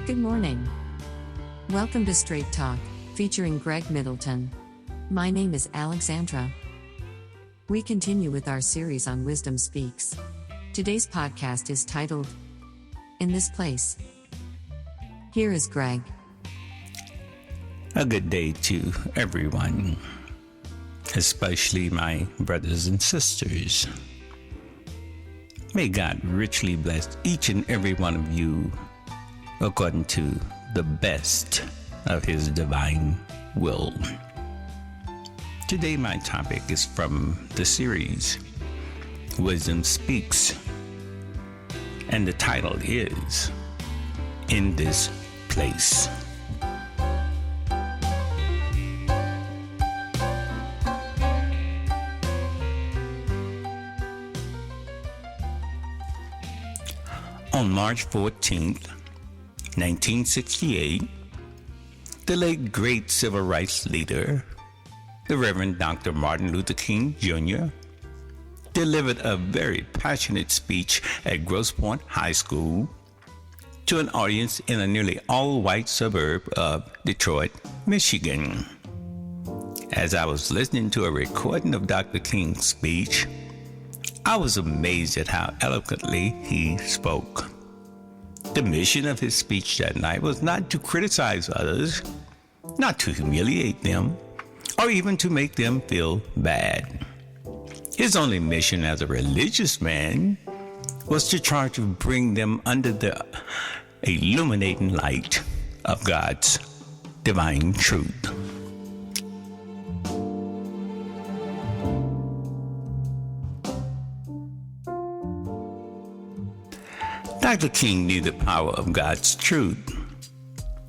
Good morning. Welcome to Straight Talk, featuring Greg Middleton. My name is Alexandra. We continue with our series on Wisdom Speaks. Today's podcast is titled, In This Place. Here is Greg. A good day to everyone, especially my brothers and sisters. May God richly bless each and every one of you according to the best of His divine will. Today my topic is from the series Wisdom Speaks, and the title is In This Place. On March 14th, 1968, the late great civil rights leader, the Reverend Dr. Martin Luther King Jr., delivered a very passionate speech at Grosse Point High School to an audience in a nearly all-white suburb of Detroit, Michigan. As I was listening to a recording of Dr. King's speech, I was amazed at how eloquently he spoke. The mission of his speech that night was not to criticize others, not to humiliate them, or even to make them feel bad. His only mission as a religious man was to try to bring them under the illuminating light of God's divine truth. Dr. King knew the power of God's truth.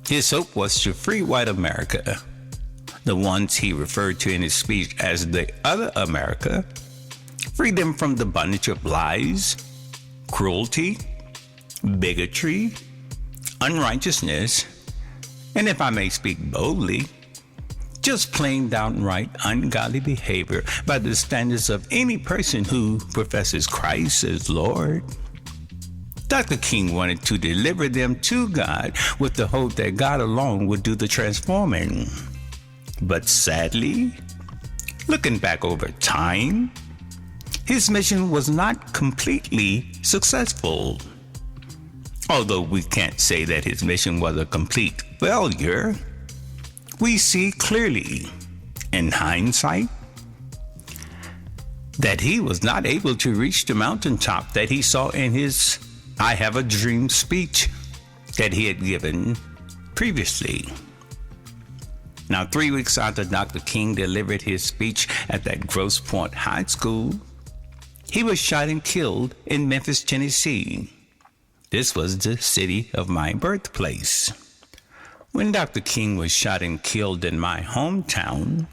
His hope was to free white America, the ones he referred to in his speech as the other America, free them from the bondage of lies, cruelty, bigotry, unrighteousness, and if I may speak boldly, just plain downright ungodly behavior by the standards of any person who professes Christ as Lord. Dr. King wanted to deliver them to God with the hope that God alone would do the transforming. But sadly, looking back over time, his mission was not completely successful. Although we can't say that his mission was a complete failure, we see clearly, in hindsight, that he was not able to reach the mountaintop that he saw in his I Have a Dream speech that he had given previously. Now, 3 weeks after Dr. King delivered his speech at that Grosse Point High School, he was shot and killed in Memphis, Tennessee. This was the city of my birthplace. When Dr. King was shot and killed in my hometown,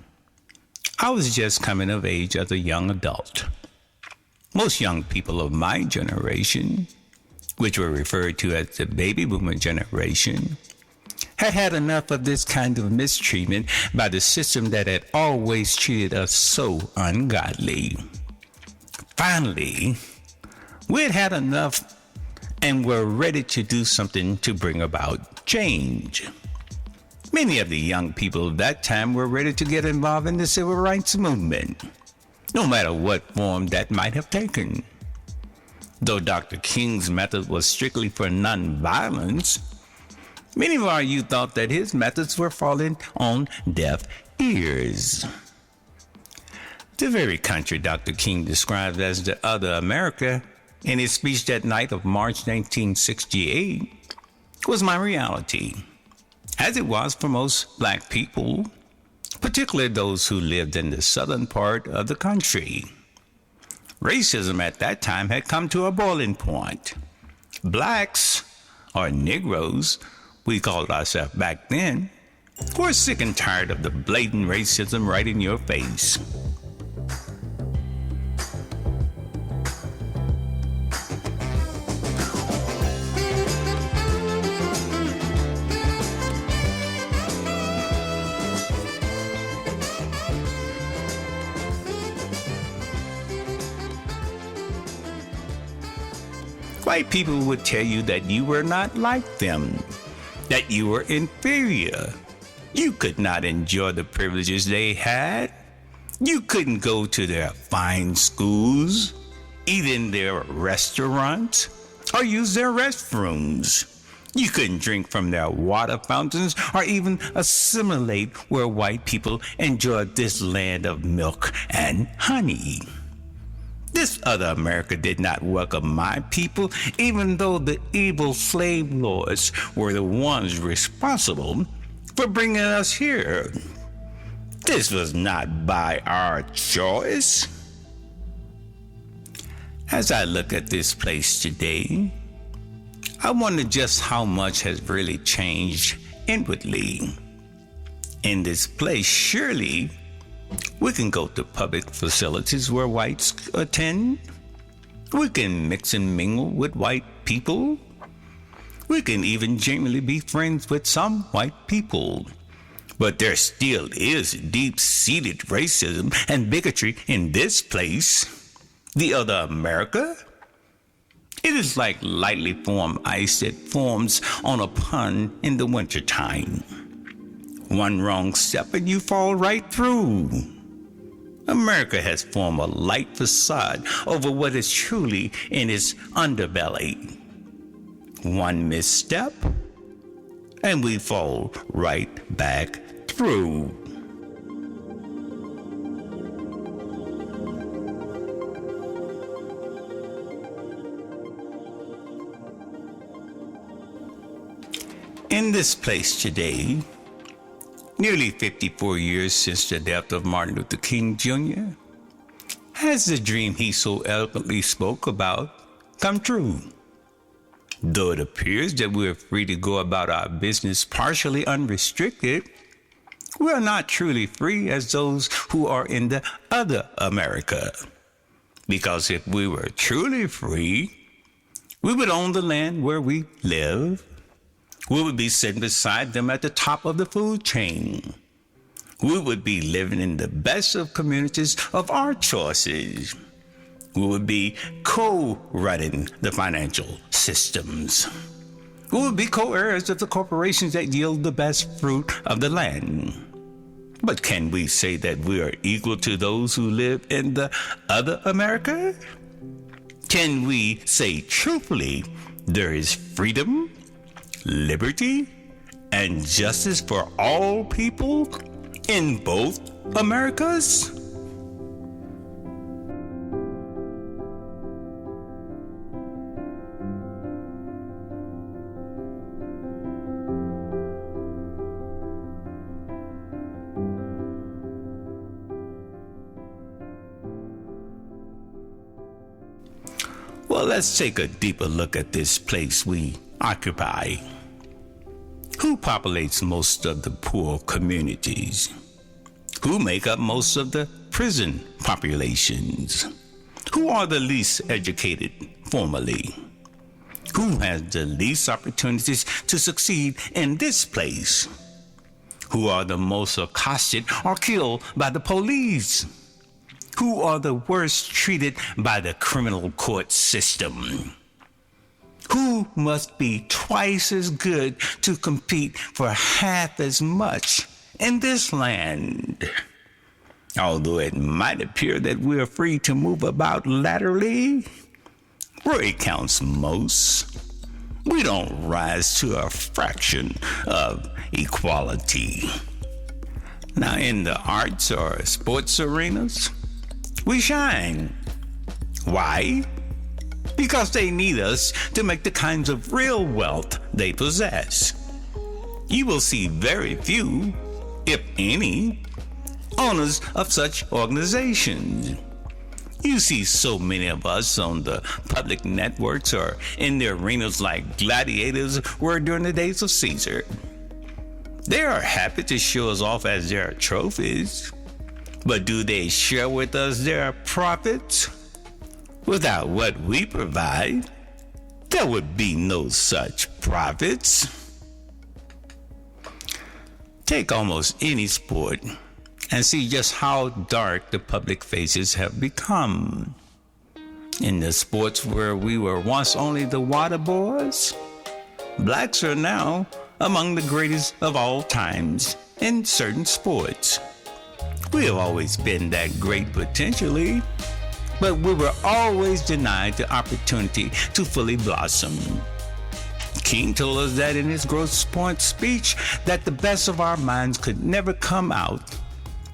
I was just coming of age as a young adult. Most young people of my generation, which were referred to as the baby boomer generation, had had enough of this kind of mistreatment by the system that had always treated us so ungodly. Finally, we had had enough and were ready to do something to bring about change. Many of the young people of that time were ready to get involved in the civil rights movement, no matter what form that might have taken. Though Dr. King's method was strictly for nonviolence, many of our youth thought that his methods were falling on deaf ears. The very country Dr. King described as the other America in his speech that night of March 1968 was my reality, as it was for most black people, particularly those who lived in the southern part of the country. Racism at that time had come to a boiling point. Blacks, or Negroes, we called ourselves back then, were sick and tired of the blatant racism right in your face. White people would tell you that you were not like them, that you were inferior. You could not enjoy the privileges they had. You couldn't go to their fine schools, eat in their restaurants, or use their restrooms. You couldn't drink from their water fountains or even assimilate where white people enjoyed this land of milk and honey. This other America did not welcome my people, even though the evil slave lords were the ones responsible for bringing us here. This was not by our choice. As I look at this place today, I wonder just how much has really changed inwardly. In this place, surely we can go to public facilities where whites attend. We can mix and mingle with white people. We can even genuinely be friends with some white people. But there still is deep-seated racism and bigotry in this place, the other America. It is like lightly formed ice that forms on a pond in the wintertime. One wrong step and you fall right through. America has formed a light facade over what is truly in its underbelly. One misstep and we fall right back through. In this place today, nearly 54 years since the death of Martin Luther King Jr., has the dream he so eloquently spoke about come true? Though it appears that we are free to go about our business partially unrestricted, we are not truly free as those who are in the other America. Because if we were truly free, we would own the land where we live. We would be sitting beside them at the top of the food chain. We would be living in the best of communities of our choices. We would be co-running the financial systems. We would be co-heirs of the corporations that yield the best fruit of the land. But can we say that we are equal to those who live in the other America? Can we say truthfully there is freedom, liberty, and justice for all people in both Americas? Well, let's take a deeper look at this place we occupy. Who populates most of the poor communities? Who make up most of the prison populations? Who are the least educated formally? Who has the least opportunities to succeed in this place? Who are the most accosted or killed by the police? Who are the worst treated by the criminal court system? Who must be twice as good to compete for half as much in this land? Although it might appear that we are free to move about laterally, where it counts most, we don't rise to a fraction of equality. Now, in the arts or sports arenas, we shine. Why? Because they need us to make the kinds of real wealth they possess. You will see very few, if any, owners of such organizations. You see so many of us on the public networks or in the arenas like gladiators were during the days of Caesar. They are happy to show us off as their trophies. But do they share with us their profits? Without what we provide, there would be no such profits. Take almost any sport and see just how dark the public faces have become. In the sports where we were once only the water boys, blacks are now among the greatest of all times in certain sports. We have always been that great potentially, but we were always denied the opportunity to fully blossom. King told us that in his Grosse Point speech that the best of our minds could never come out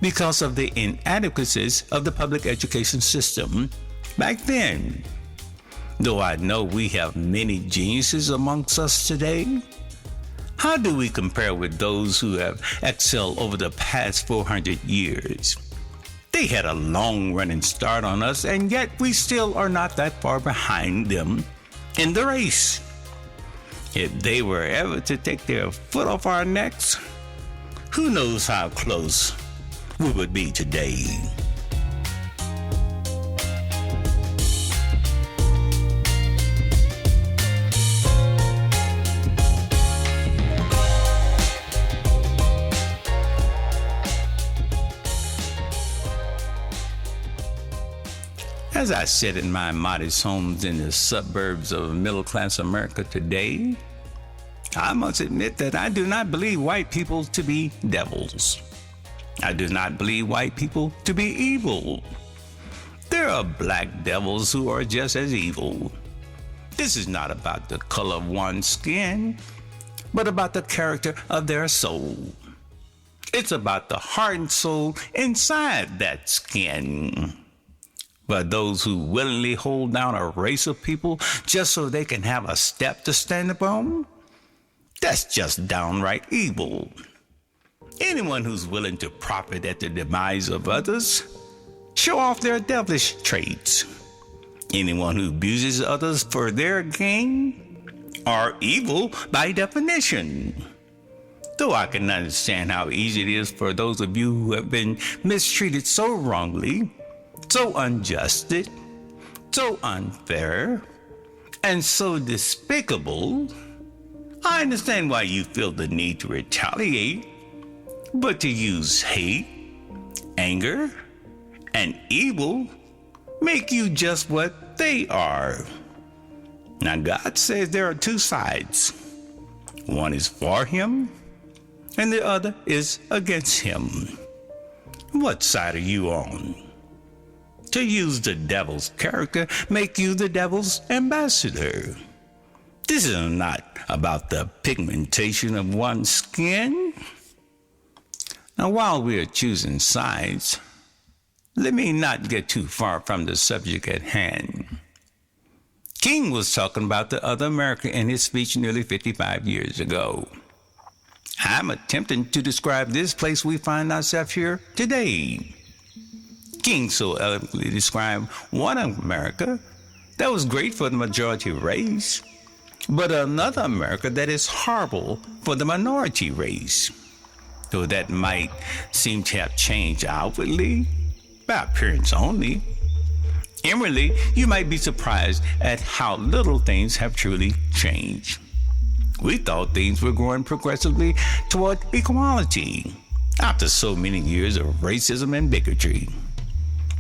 because of the inadequacies of the public education system back then. Though I know we have many geniuses amongst us today, how do we compare with those who have excelled over the past 400 years? They had a long running start on us, and yet we still are not that far behind them in the race. If they were ever to take their foot off our necks, who knows how close we would be today. As I sit in my modest homes in the suburbs of middle-class America today, I must admit that I do not believe white people to be devils. I do not believe white people to be evil. There are black devils who are just as evil. This is not about the color of one's skin, but about the character of their soul. It's about the heart and soul inside that skin. But those who willingly hold down a race of people just so they can have a step to stand upon, that's just downright evil. Anyone who's willing to profit at the demise of others, show off their devilish traits. Anyone who abuses others for their gain are evil by definition. Though I can understand how easy it is for those of you who have been mistreated so wrongly, so unjust, so unfair, and so despicable, I understand why you feel the need to retaliate, but to use hate, anger, and evil make you just what they are. Now God says there are two sides. One is for him, and the other is against him. What side are you on? To use the devil's character make you the devil's ambassador. This is not about the pigmentation of one's skin. Now, while we are choosing sides, let me not get too far from the subject at hand. King was talking about the other America in his speech nearly 55 years ago. I'm attempting to describe this place we find ourselves here today. King so eloquently described one America that was great for the majority race, but another America that is horrible for the minority race. Though that might seem to have changed outwardly, by appearance only, inwardly you might be surprised at how little things have truly changed. We thought things were growing progressively toward equality after so many years of racism and bigotry.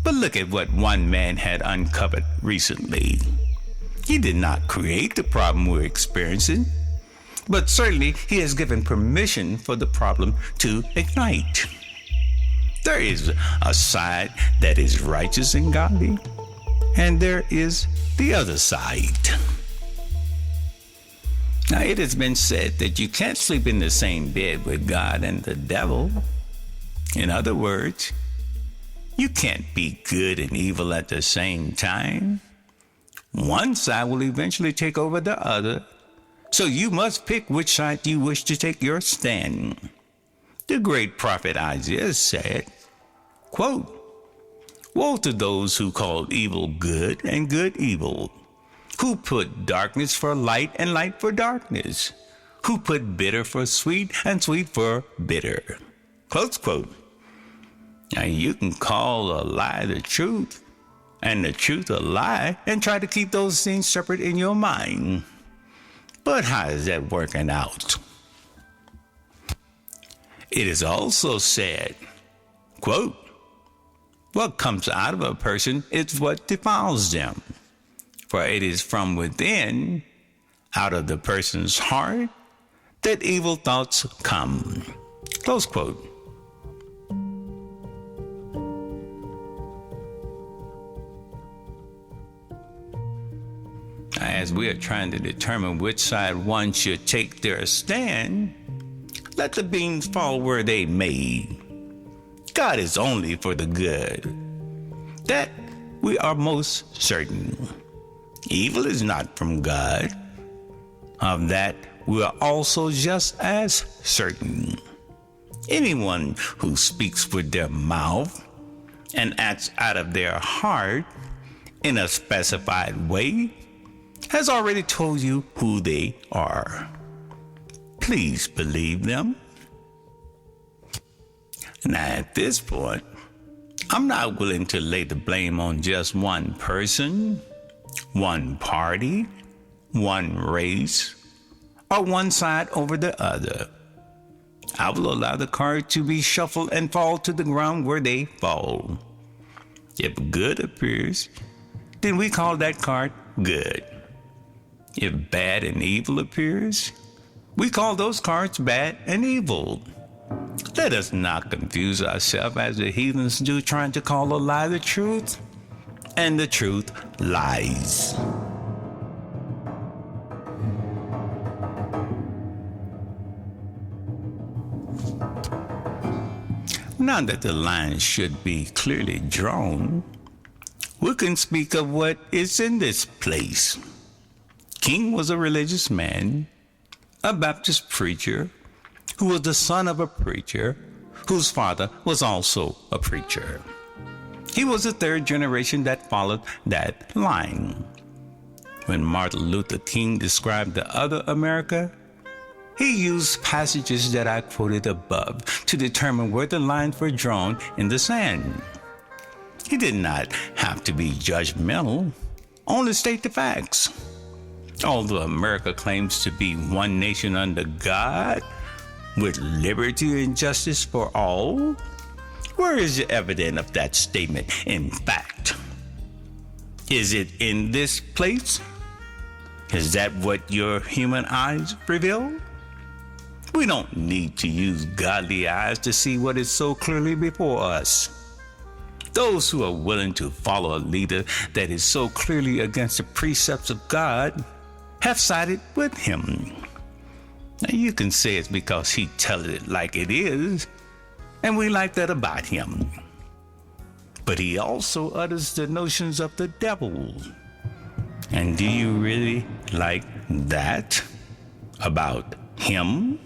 But look at what one man had uncovered recently. He did not create the problem we're experiencing, but certainly he has given permission for the problem to ignite. There is a side that is righteous and godly, and there is the other side. Now, it has been said that you can't sleep in the same bed with God and the devil. In other words, you can't be good and evil at the same time. One side will eventually take over the other, so you must pick which side you wish to take your stand. The great prophet Isaiah said, quote, "Woe to those who call evil good and good evil, who put darkness for light and light for darkness, who put bitter for sweet and sweet for bitter." Close quote. Now you can call a lie the truth and the truth a lie and try to keep those things separate in your mind. But how is that working out? It is also said, quote, "What comes out of a person is what defiles them. For it is from within, out of the person's heart, that evil thoughts come. Close quote. As we are trying to determine which side one should take their stand, let the beams fall where they may. God is only for the good. That we are most certain. Evil is not from God. Of that we are also just as certain. Anyone who speaks with their mouth and acts out of their heart in a specified way has already told you who they are. Please believe them. Now, at this point, I'm not willing to lay the blame on just one person, one party, one race, or one side over the other. I will allow the cards to be shuffled and fall to the ground where they fall. If good appears, then we call that card good. If bad and evil appears, we call those cards bad and evil. Let us not confuse ourselves as the heathens do, trying to call a lie the truth, and the truth lies. Now that the line should be clearly drawn, we can speak of what is in this place. King was a religious man, a Baptist preacher, who was the son of a preacher, whose father was also a preacher. He was the third generation that followed that line. When Martin Luther King described the other America, he used passages that I quoted above to determine where the lines were drawn in the sand. He did not have to be judgmental, only state the facts. Although America claims to be one nation under God, with liberty and justice for all, where is the evidence of that statement in fact? Is it in this place? Is that what your human eyes reveal? We don't need to use godly eyes to see what is so clearly before us. Those who are willing to follow a leader that is so clearly against the precepts of God have sided with him. Now you can say it's because he tells it like it is, and we like that about him. But he also utters the notions of the devil. And do you really like that about him?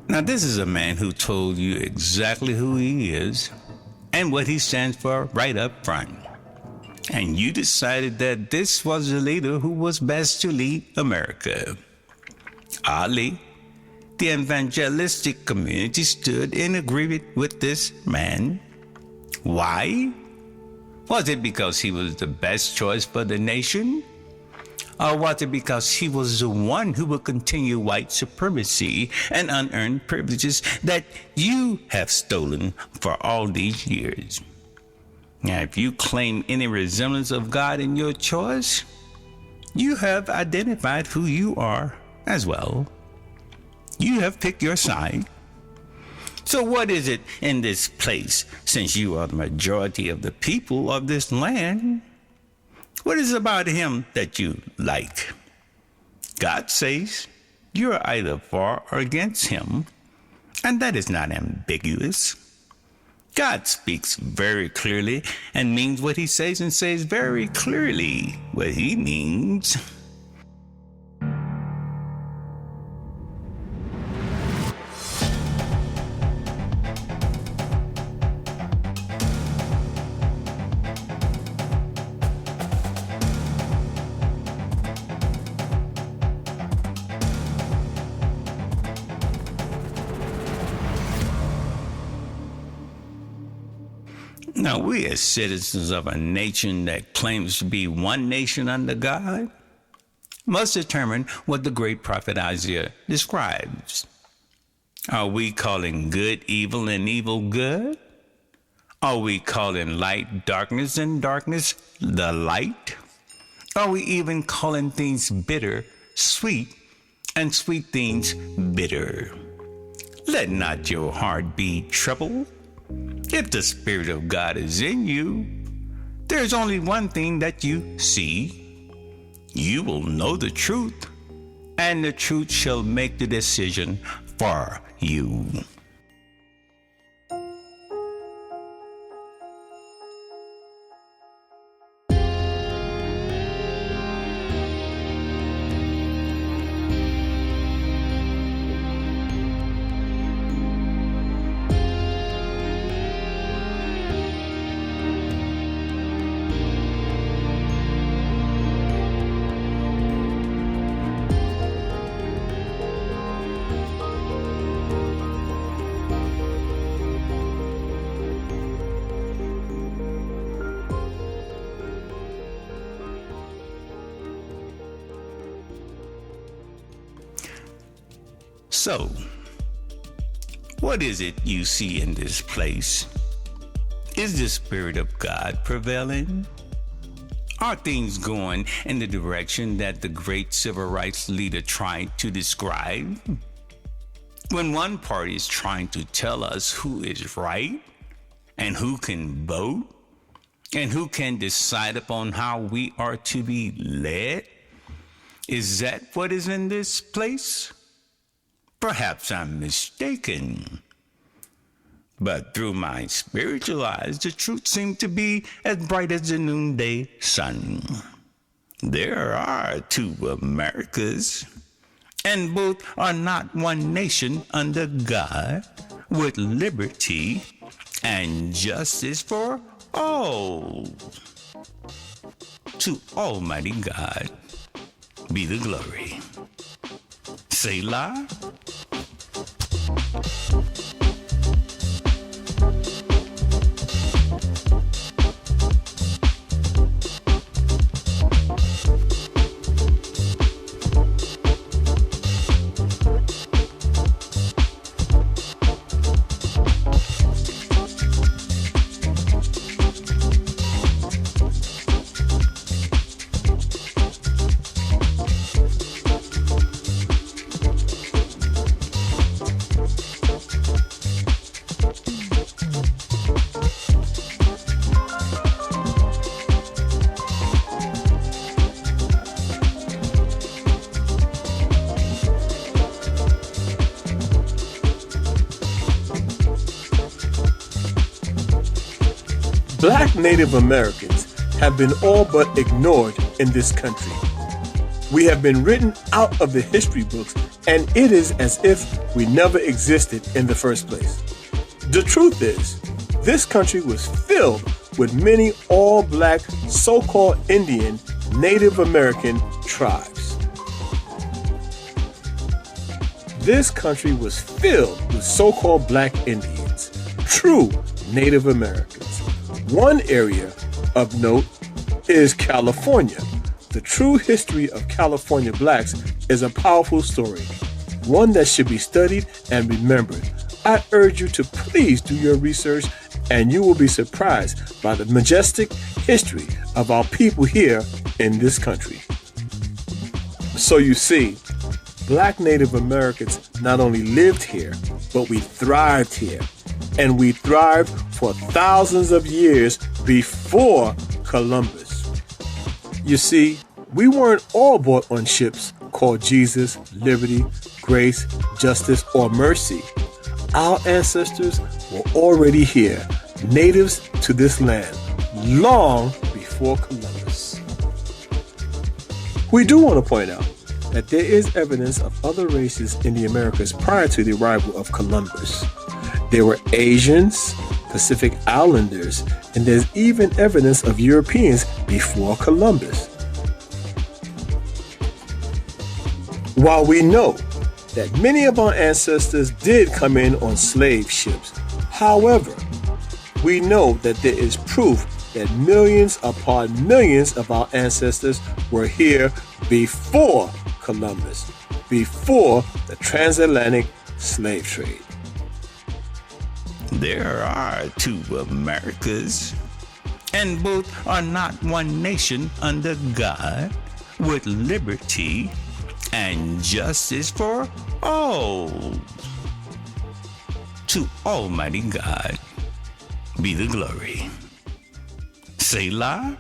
Now this is a man who told you exactly who he is and what he stands for right up front. And you decided that this was the leader who was best to lead America. Oddly, the evangelistic community stood in agreement with this man. Why? Was it because he was the best choice for the nation? Or was it because he was the one who would continue white supremacy and unearned privileges that you have stolen for all these years? Now, if you claim any resemblance of God in your choice, you have identified who you are as well. You have picked your side. So what is it in this place, since you are the majority of the people of this land? What is it about him that you like? God says you're either for or against him, and that is not ambiguous. God speaks very clearly and means what he says, and says very clearly what he means. Now, we as citizens of a nation that claims to be one nation under God must determine what the great prophet Isaiah describes. Are we calling good evil and evil good? Are we calling light darkness and darkness the light? Are we even calling things bitter sweet and sweet things bitter? Let not your heart be troubled. If the Spirit of God is in you, there's only one thing that you see. You will know the truth, and the truth shall make the decision for you. So, what is it you see in this place? Is the Spirit of God prevailing? Are things going in the direction that the great civil rights leader tried to describe? When one party is trying to tell us who is right and who can vote and who can decide upon how we are to be led, is that what is in this place? Perhaps I'm mistaken. But through my spiritual eyes, the truth seemed to be as bright as the noonday sun. There are two Americas, and both are not one nation under God, with liberty and justice for all. To Almighty God be the glory. Selah. Black Native Americans have been all but ignored in this country. We have been written out of the history books, and it is as if we never existed in the first place. The truth is, this country was filled with many all-black so-called Indian Native American tribes. This country was filled with so-called black Indians, true Native Americans. One area of note is California. The true history of California blacks is a powerful story, one that should be studied and remembered. I urge you to please do your research, and you will be surprised by the majestic history of our people here in this country. So you see, Black Native Americans not only lived here, but we thrived here. And we thrived for thousands of years before Columbus. You see, we weren't all brought on ships called Jesus, Liberty, Grace, Justice, or Mercy. Our ancestors were already here, natives to this land, long before Columbus. We do want to point out that there is evidence of other races in the Americas prior to the arrival of Columbus. There were Asians, Pacific Islanders, and there's even evidence of Europeans before Columbus. While we know that many of our ancestors did come in on slave ships, however, we know that there is proof that millions upon millions of our ancestors were here before Columbus, before the transatlantic slave trade. There are two Americas, and both are not one nation under God, with liberty and justice for all. To Almighty God be the glory. Selah.